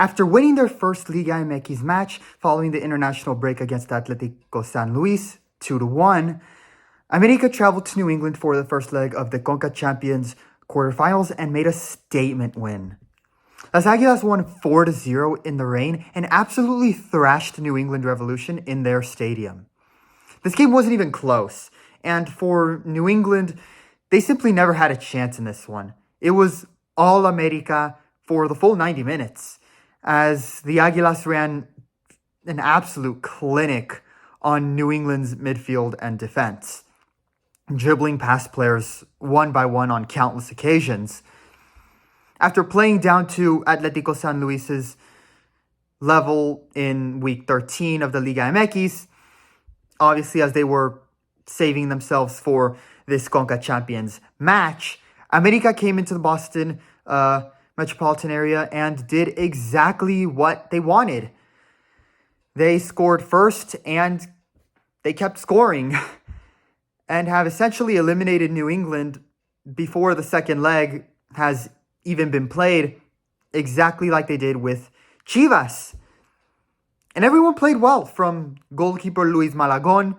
After winning their first Liga MX match following the international break against Atlético San Luis 2-1, América traveled to New England for the first leg of the Concachampions quarterfinals and made a statement win. Las Águilas won 4-0 in the rain and absolutely thrashed New England Revolution in their stadium. This game wasn't even close, and for New England, they simply never had a chance in this one. It was all América for the full 90 minutes, as the Águilas ran an absolute clinic on New England's midfield and defense, dribbling past players one by one on countless occasions. After playing down to Atlético San Luis's level in week 13 of the Liga MX, obviously as they were saving themselves for this Concachampions match, América came into the Boston metropolitan area and did exactly what they wanted. They scored first and they kept scoring and have essentially eliminated New England before the second leg has even been played, exactly like they did with Chivas. And everyone played well, from goalkeeper Luis Malagon,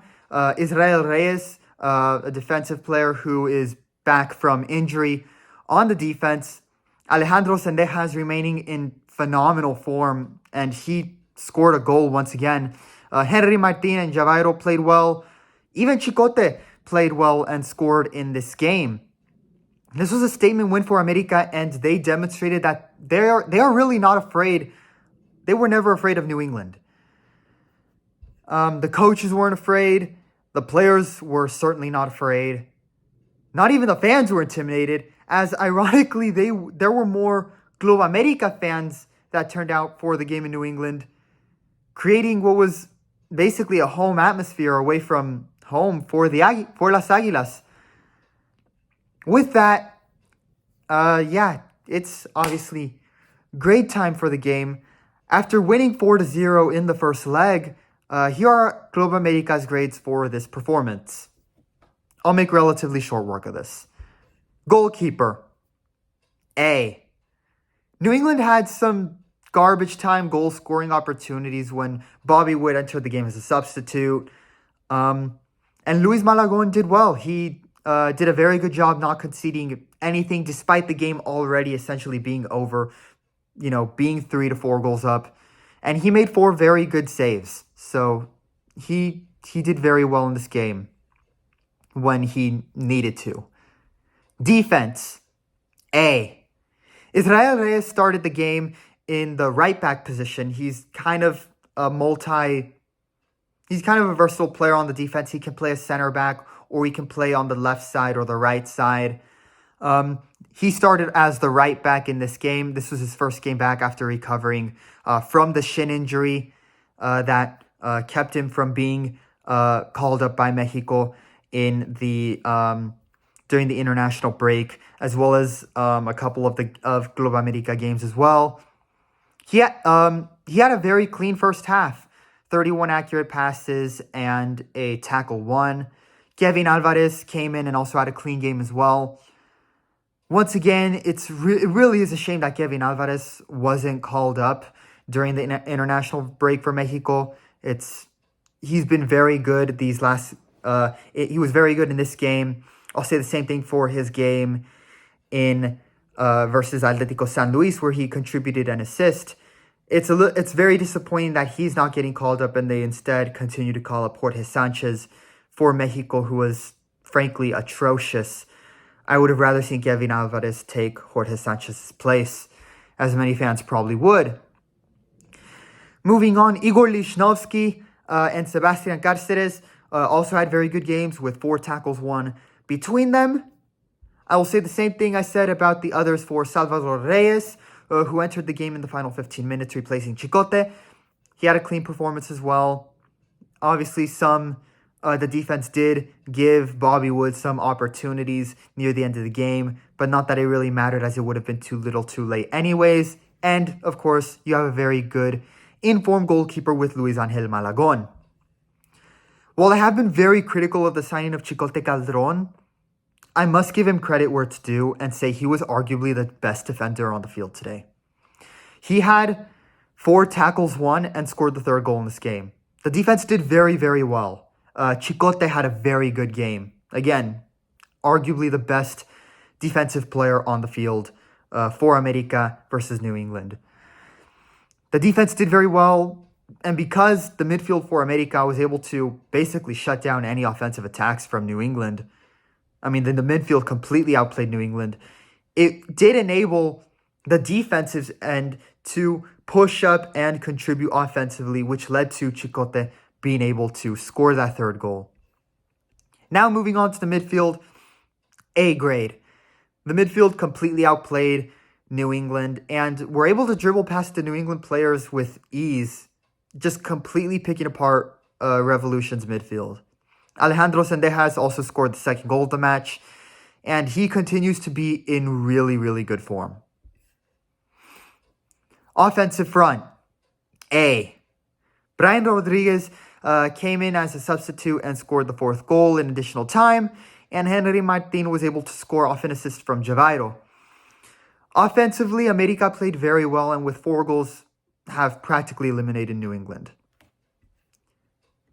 Israel Reyes, a defensive player who is back from injury on the defense. Alejandro Sendejas remaining in phenomenal form, and he scored a goal once again. Henry Martin and Javairo played well. Even Chicote played well and scored in this game. This was a statement win for América, and they demonstrated that they are really not afraid. They were never afraid of New England. The coaches weren't afraid. The players were certainly not afraid. Not even the fans were intimidated, as ironically there were more Club América fans that turned out for the game in New England, creating what was basically a home atmosphere away from home for Las Águilas. With that, it's obviously great time for the game. After winning 4-0 in the first leg, here are Club América's grades for this performance. I'll make relatively short work of this. Goalkeeper, A. New England had some garbage time goal scoring opportunities when Bobby Wood entered the game as a substitute. And Luis Malagon did well. He did a very good job not conceding anything despite the game already essentially being over, being 3-4 goals up. And he made 4 very good saves. So he did very well in this game when he needed to. Defense, A. Israel Reyes started the game in the right back position. He's kind of a versatile player on the defense. He can play a center back, or he can play on the left side or the right side. He started as the right back in this game. This was his first game back after recovering from the shin injury that kept him from being called up by Mexico in the during the international break, as well as a couple of Club América games as well. He had a very clean first half, 31 accurate passes and a tackle won. Kevin Alvarez came in and also had a clean game as well. Once again, it really is a shame that Kevin Alvarez wasn't called up during the international break for Mexico. He's been very good these last. He was very good in this game. I'll say the same thing for his game in versus Atlético San Luis, where he contributed an assist. It's very disappointing that he's not getting called up, and they instead continue to call up Jorge Sanchez for Mexico, who was frankly atrocious. I would have rather seen Kevin Alvarez take Jorge Sanchez's place, as many fans probably would. Moving on, Igor Lichnowsky and Sebastian Cáceres also had very good games with 4 tackles won between them. I will say the same thing I said about the others for Salvador Reyes, who entered the game in the final 15 minutes, replacing Chicote. He had a clean performance as well. Obviously, the defense did give Bobby Wood some opportunities near the end of the game, but not that it really mattered, as it would have been too little too late anyways. And, of course, you have a very good informed goalkeeper with Luis Angel Malagon. While I have been very critical of the signing of Chicote Calderon, I must give him credit where it's due and say he was arguably the best defender on the field today. He had 4 tackles won, and scored the third goal in this game. The defense did very, very well. Chicote had a very good game. Again, arguably the best defensive player on the field for América versus New England. The defense did very well, and because the midfield for América was able to basically shut down any offensive attacks from New England, I mean, then the midfield completely outplayed New England. It did enable the defensive end to push up and contribute offensively, which led to Chicote being able to score that third goal. Now moving on to the midfield, A grade. The midfield completely outplayed New England and were able to dribble past the New England players with ease, just completely picking apart Revolution's midfield. Alejandro Sendejas also scored the second goal of the match, and he continues to be in really, really good form. Offensive front, A. Brian Rodriguez came in as a substitute and scored the fourth goal in additional time, and Henry Martin was able to score off an assist from Javairo. Offensively, América played very well, and with 4 goals, have practically eliminated New England.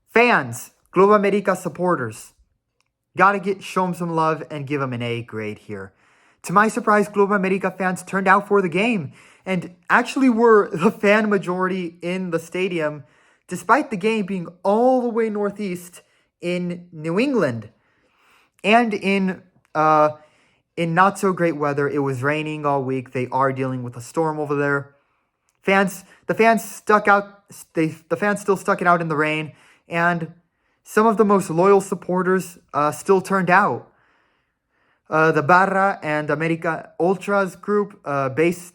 Fans, Club América supporters, gotta show them some love and give them an A grade here. To my surprise, Club América fans turned out for the game and actually were the fan majority in the stadium, despite the game being all the way northeast in New England. And in not so great weather. It was raining all week. They are dealing with a storm over there. The fans still stuck it out in the rain, and some of the most loyal supporters still turned out. The Barra and América Ultras group, based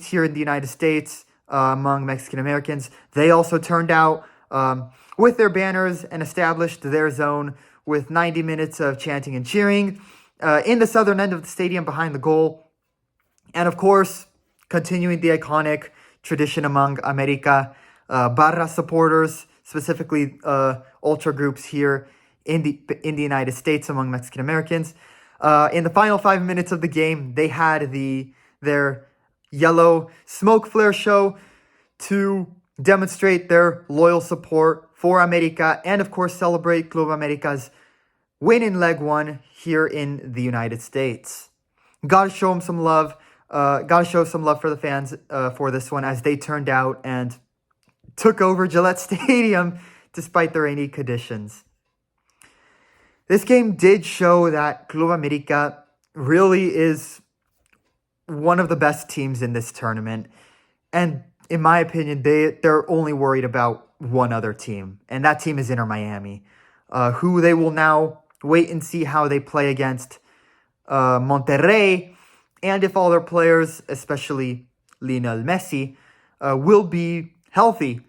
here in the United States among Mexican Americans, they also turned out with their banners and established their zone with 90 minutes of chanting and cheering in the southern end of the stadium behind the goal. And of course, continuing the iconic tradition among América Barra supporters, specifically ultra groups here in the United States among Mexican Americans. In the final 5 minutes of the game, they had their yellow smoke flare show to demonstrate their loyal support for América and, of course, celebrate Club América's win in leg 1 here in the United States. Gotta show them some love. Gotta show some love for the fans for this one, as they turned out and took over Gillette Stadium despite the rainy conditions. This game did show that Club América really is one of the best teams in this tournament. And in my opinion, they're only worried about one other team, and that team is Inter Miami, who they will now wait and see how they play against Monterrey, and if all their players, especially Lionel Messi, will be healthy.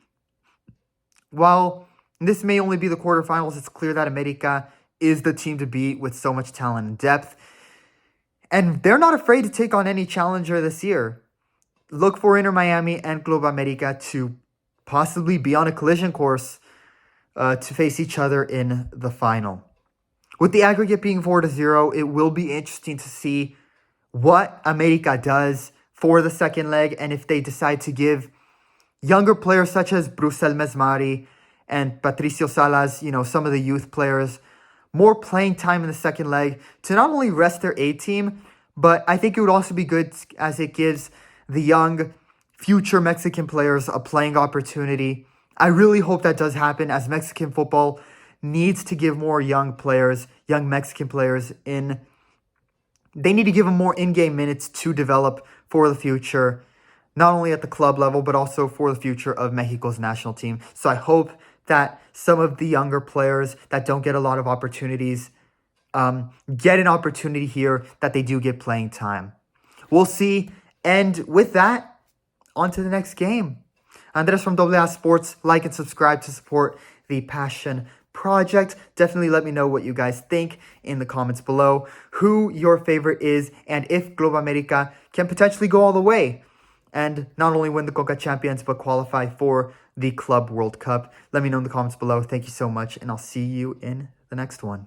While this may only be the quarterfinals, it's clear that América is the team to beat with so much talent and depth. And they're not afraid to take on any challenger this year. Look for Inter Miami and Club América to possibly be on a collision course to face each other in the final. With the aggregate being 4-0, it will be interesting to see what América does for the second leg, and if they decide to give younger players such as Brucel Mesmari and Patricio Salas, some of the youth players, more playing time in the second leg to not only rest their A team, but I think it would also be good as it gives the young future Mexican players a playing opportunity. I really hope that does happen, as Mexican football needs to give more young Mexican players they need to give them more in-game minutes to develop for the future, not only at the club level, but also for the future of Mexico's national team. So I hope that some of the younger players that don't get a lot of opportunities get an opportunity here, that they do get playing time. We'll see. And with that, on to the next game. Andres from AA Sports. Like and subscribe to support the Passion Project. Definitely let me know what you guys think in the comments below, who your favorite is, and if Club América can potentially go all the way and not only win the Concachampions, but qualify for the Club World Cup. Let me know in the comments below. Thank you so much, and I'll see you in the next one.